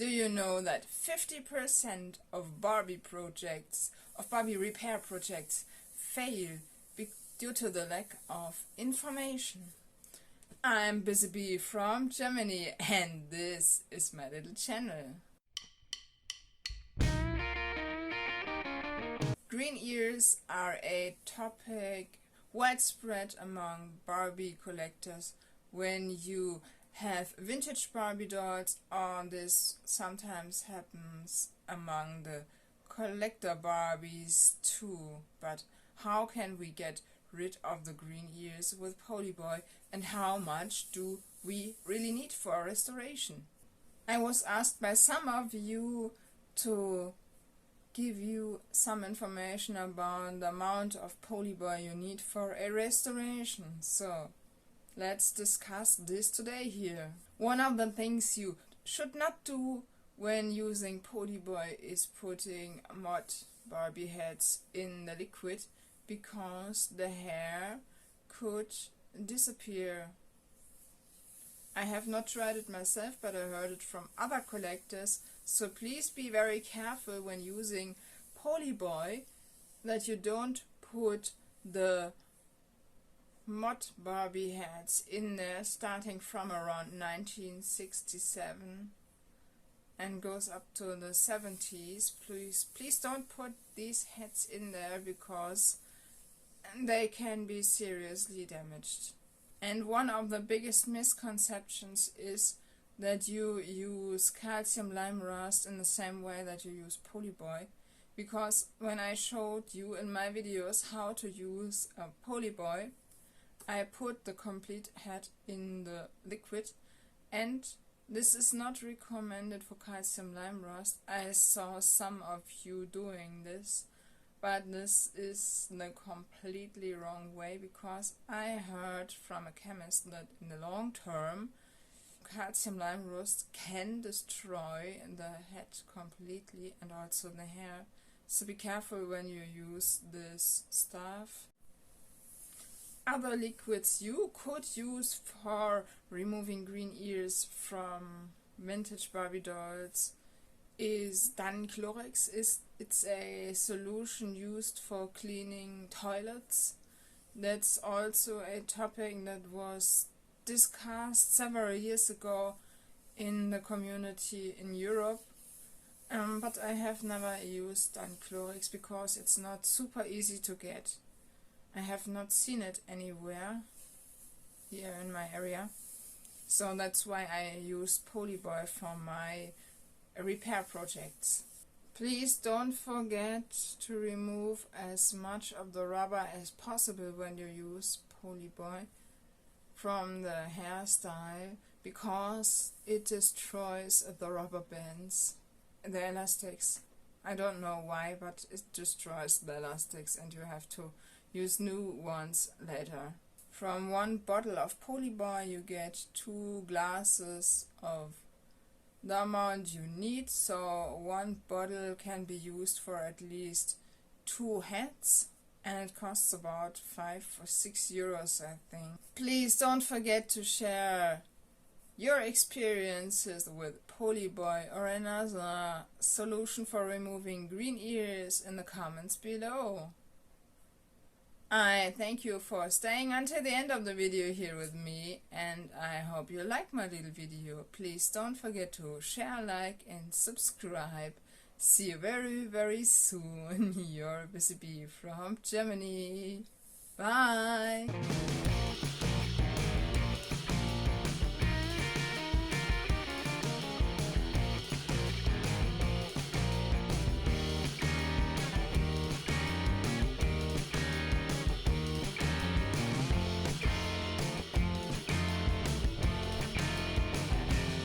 Do you know that 50% of Barbie repair projects fail due to the lack of information? I'm Busy Bee from Germany and this is my little channel. Green ears are a topic widespread among Barbie collectors. When you have vintage Barbie dolls, or this sometimes happens among the collector Barbies too. But how can we get rid of the green ears with Poliboy, and how much do we really need for restoration? I was asked by some of you to give you some information about the amount of Poliboy you need for a restoration. So let's discuss this today here. One of the things you should not do when using Poliboy is putting mod Barbie heads in the liquid, because the hair could disappear. I have not tried it myself, but I heard it from other collectors, so please be very careful when using Poliboy that you don't put the mod Barbie heads in there starting from around 1967 and goes up to the 70s. Please don't put these heads in there because they can be seriously damaged. And one of the biggest misconceptions is that you use calcium lime rust in the same way that you use Poliboy, because when I showed you in my videos how to use a Poliboy, I put the complete head in the liquid, and this is not recommended for calcium lime rust. I saw some of you doing this, but this is the completely wrong way, because I heard from a chemist that in the long term calcium lime rust can destroy the head completely and also the hair. So be careful when you use this stuff. Other liquids you could use for removing green ears from vintage Barbie dolls is Chlorex. It's a solution used for cleaning toilets. That's also a topic that was discussed several years ago in the community in Europe, but I have never used Chlorex because it's not super easy to get. I have not seen it anywhere here in my area, so that's why I used Poliboy for my repair projects. Please don't forget to remove as much of the rubber as possible when you use Poliboy from the hairstyle, because it destroys the rubber bands, the elastics. I don't know why, but it destroys the elastics and you have to use new ones later. From one bottle of Poliboy you get 2 glasses of the amount you need, so one bottle can be used for at least 2 heads, and it costs about 5 or 6 euros, I think. Please don't forget to share your experiences with Poliboy or another solution for removing green ears in the comments below. I thank you for staying until the end of the video here with me, and I hope you liked my little video. Please don't forget to share, like and subscribe. See you very, very soon. Your Busy Bee from Germany. Bye!